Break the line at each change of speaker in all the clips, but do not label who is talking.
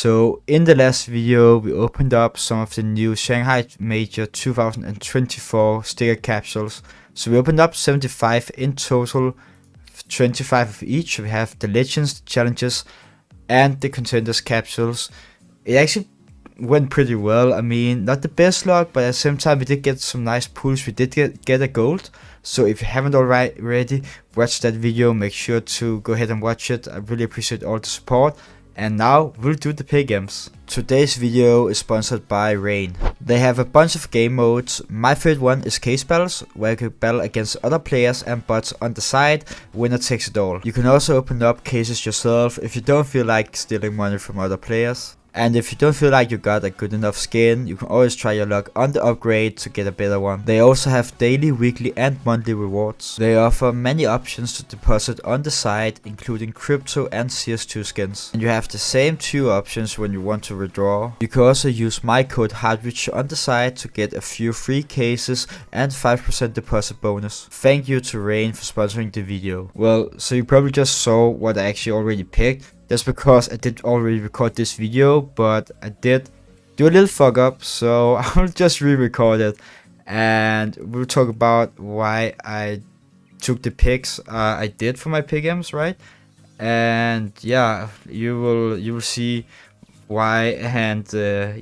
So in the last video we opened up some of the new Shanghai Major 2024 sticker capsules. So we opened up 75 in total, 25 of each. We have the Legends, the Challenges and the Contenders capsules. It actually went pretty well. I mean, not the best luck, but at the same time we did get some nice pulls. We did get a gold. So if you haven't already watched that video, make sure to go ahead and watch it. I really appreciate all the support. And now we'll do the pay games. Today's video is sponsored by Rain. They have a bunch of game modes. My favorite one is case battles, where you can battle against other players and bots on the side. Winner takes it all. You can also open up cases yourself if you don't feel like stealing money from other players. And if you don't feel like you got a good enough skin, you can always try your luck on the upgrade to get a better one. They also have daily, weekly and monthly rewards. They offer many options to deposit on the site, including crypto and CS2 skins. And you have the same two options when you want to withdraw. You can also use my code HARTWICH on the site to get a few free cases and 5% deposit bonus. Thank you to Rain for sponsoring the video. Well, so you probably just saw what I actually already picked. That's because I did already record this video, but I did do a little fuck up, so I'll just re-record it and we'll talk about why I took the picks I did for my pick games, right? And yeah, you will see why and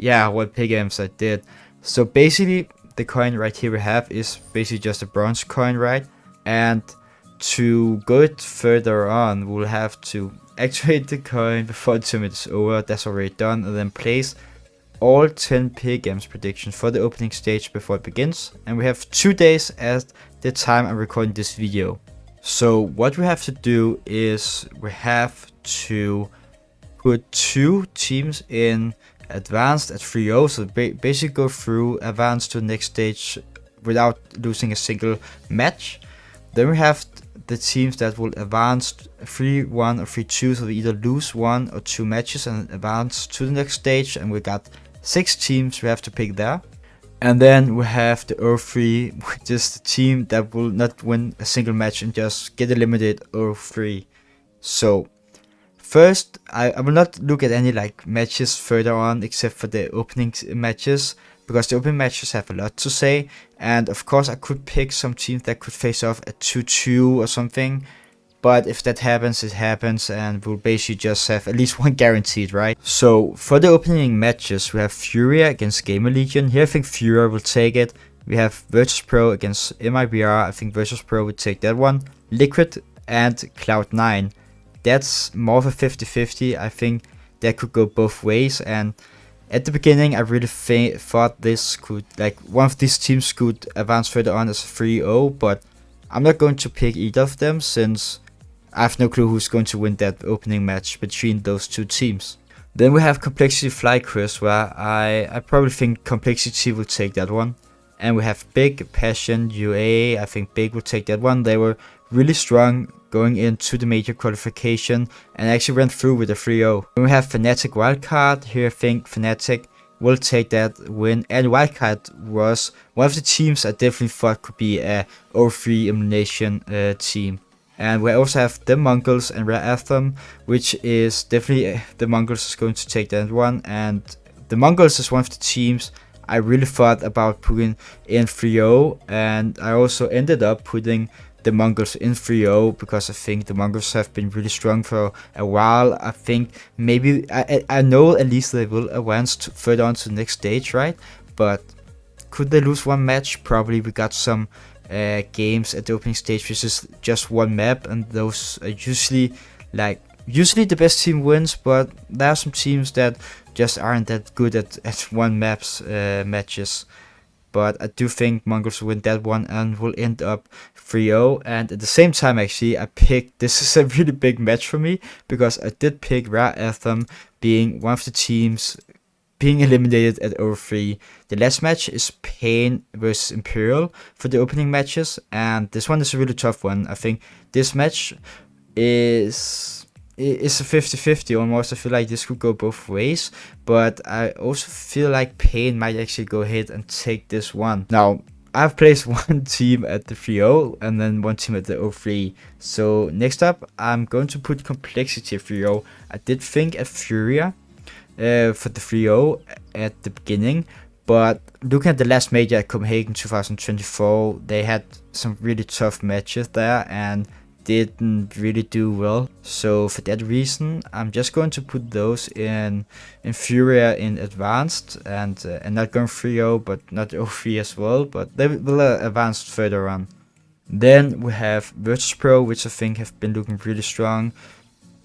yeah, what pick games I did. So basically the coin right here we have is basically just a bronze coin, right? And to go it further on, we'll have to activate the coin before the tournament is over. That's already done. And then place all 10 pig games predictions for the opening stage before it begins. And we have 2 days at the time I'm recording this video. So what we have to do is we have to put 2 teams in advanced at 3-0. So basically go through advanced to the next stage without losing a single match. Then we have the teams that will advance 3-1 or 3-2, so we either lose 1 or 2 matches and advance to the next stage, and we got 6 teams we have to pick there. And then we have the 0-3, which is the team that will not win a single match and just get eliminated 0-3. So first, I will not look at any like matches further on except for the opening matches, because the opening matches have a lot to say. And of course I could pick some teams that could face off at 2-2 or something, but if that happens, it happens, and we'll basically just have at least one guaranteed, right? So for the opening matches, we have Furia against Gamer Legion. Here I think Furia will take it. We have Virtus Pro against MIBR. I think Virtus Pro would take that one. Liquid and Cloud9. That's more of a 50-50. I think that could go both ways, and at the beginning I really thought this could, like, one of these teams could advance further on as a 3-0, but I'm not going to pick either of them since I have no clue who's going to win that opening match between those 2 teams. Then we have Complexity Fly Quiz, where I probably think Complexity will take that one. And we have Big, Passion, UA. I think Big will take that one. They were really strong going into the major qualification and actually went through with a 3-0. Then we have Fnatic Wildcard. Here I think Fnatic will take that win. And Wildcard was one of the teams I definitely thought could be a 0-3 elimination team. And we also have the Mongols and Rare Anthem, which is definitely the Mongols is going to take that one. And the Mongols is one of the teams I really thought about putting in 3-0, and I also ended up putting the Mongols in 3-0 because I think the Mongols have been really strong for a while. I think maybe, I know at least they will advance further on to the next stage, right? But could they lose one match? Probably. We got some games at the opening stage which is just one map, and those are usually the best team wins, but there are some teams that just aren't that good at one map's matches. But I do think Mongols will win that one and will end up 3-0. And at the same time, actually, I picked, this is a really big match for me, because I did pick Rare Anthem being one of the teams being eliminated at 0-3. The last match is Pain versus Imperial for the opening matches, and this one is a really tough one. I think this match is a 50-50 almost. I feel like this could go both ways, but I also feel like Pain might actually go ahead and take this one. Now, I've placed one team at the 3-0 and then one team at the 0-3. So next up, I'm going to put Complexity at 3-0. I did think at Furia for the 3-0 at the beginning. But looking at the last major at Copenhagen 2024, they had some really tough matches there and didn't really do well. So for that reason, I'm just going to put those in inferior in advanced, and not going 3-0, but not 0-3 as well, but they will advance further on. Then we have Virtus Pro, which I think have been looking really strong.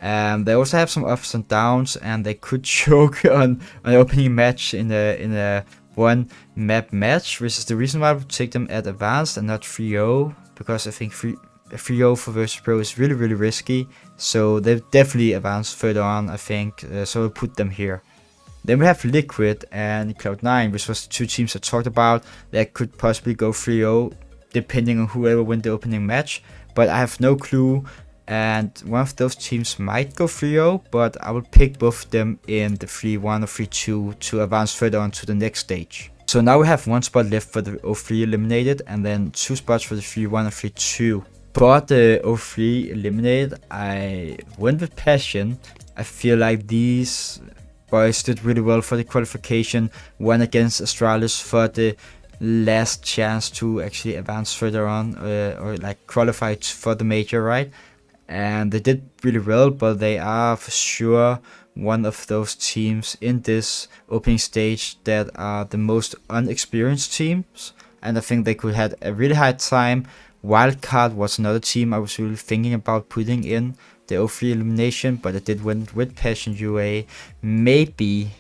They also have some ups and downs, and they could choke on an opening match in a one map match, which is the reason why I would take them at advanced and not 3-0, because I think 3-0 for Virtus Pro is really risky. So they've definitely advanced further on, I think. So we'll put them here. Then we have Liquid and Cloud9, which was the two teams I talked about that could possibly go 3-0 depending on whoever win the opening match. But I have no clue, and one of those teams might go 3-0, but I will pick both of them in the 3-1 or 3-2 to advance further on to the next stage. So now we have one spot left for the 0-3 eliminated, and then 2 spots for the 3-1 and 3-2. For the 0-3 eliminated, I went with Passion. I feel like these boys did really well for the qualification, won against Astralis for the last chance to actually advance further on, or like qualify for the major, right? And they did really well, but they are for sure one of those teams in this opening stage that are the most unexperienced teams, and I think they could have a really hard time. Wildcard was another team I was really thinking about putting in the 0-3 elimination, but I did win with Passion UA. Maybe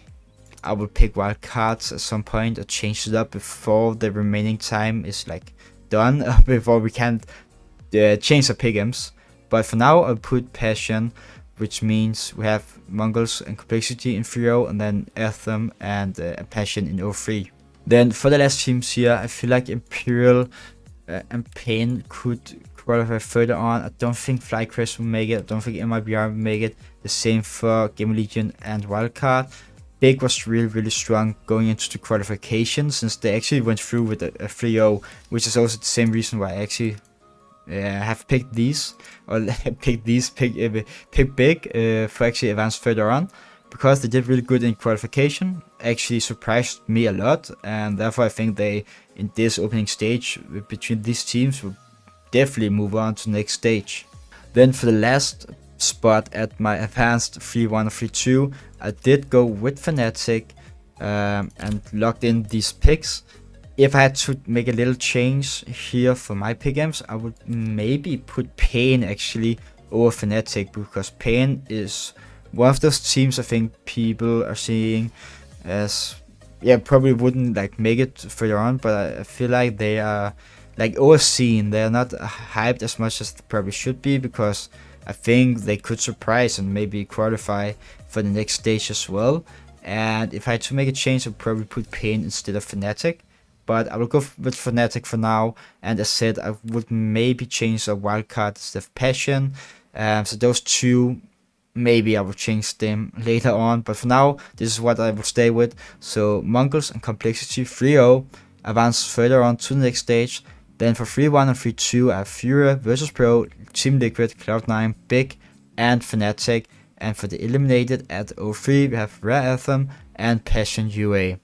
I will pick Wildcards at some point or change it up before the remaining time is like done, before we can't change the pick'ems. But for now, I'll put Passion, which means we have Mongols and Complexity in 3-0, and then Anthem and Passion in 0-3. Then for the last teams here, I feel like Imperial and Pain could qualify further on. I don't think Flycrest will make it. I don't think MIBR will make it. The same for Game Legion and Wildcard. Big was really strong going into the qualification, since they actually went through with a 3-0, which is also the same reason why I actually have picked these, or pick big for actually advance further on, because they did really good in qualification. Actually surprised me a lot, and therefore I think they, in this opening stage between these teams, will definitely move on to the next stage. Then for the last spot at my advanced 3-1 or 3-2, I did go with Fnatic and locked in these picks. If I had to make a little change here for my pick'ems, I would maybe put Pain actually over Fnatic, because Pain is one of those teams I think people are seeing as, yeah, probably wouldn't like make it further on, but I feel like they are like overseen. They are not hyped as much as they probably should be, because I think they could surprise and maybe qualify for the next stage as well. And if I had to make a change, I'd probably put Pain instead of Fnatic. But I will go with Fnatic for now, and as said, I would maybe change a wildcard instead of Passion. So those two, maybe I will change them later on, but for now, this is what I will stay with. So Mongols and Complexity 3-0, advance further on to the next stage. Then for 3-1 and 3-2, I have Furia, Virtus Pro, Team Liquid, Cloud9, Big, and Fnatic. And for the eliminated at 0-3, we have Rare Anthem and Passion UA.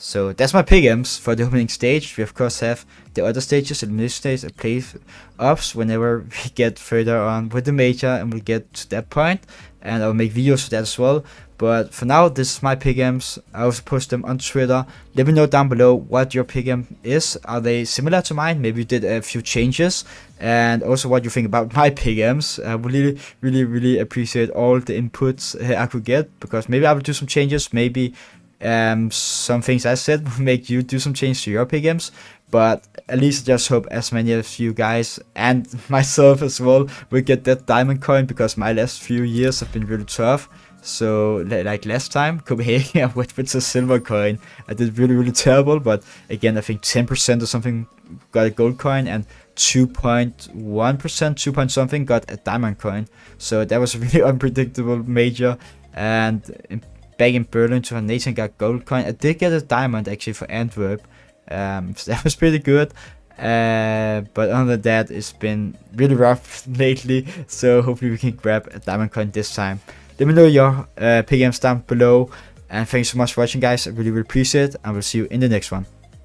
So that's my pick'ems for the opening stage. We of course have the other stages, elimination stage, and playoffs whenever we get further on with the major and we'll get to that point. And I'll make videos for that as well. But for now, this is my pick'ems. I also post them on Twitter. Let me know down below what your pick'em is. Are they similar to mine? Maybe you did a few changes. And also what you think about my pick'ems. I would really appreciate all the inputs I could get, because maybe I will do some changes. Maybe some things I said will make you do some change to your pick'ems, but at least I just hope as many of you guys and myself as well will get that diamond coin, because my last few years have been really tough. So like last time Copenhagen, I went with a silver coin. I did really terrible, but again I think 10% or something got a gold coin, and 2.1%, 2 point something got a diamond coin. So that was a really unpredictable major. And back in Berlin, 2018 got gold coin. I did get a diamond actually for Antwerp, so that was pretty good. But other than that, it's been really rough lately. So hopefully we can grab a diamond coin this time. Let me know your pick games down below. And thanks so much for watching, guys. I really appreciate it. And we'll see you in the next one.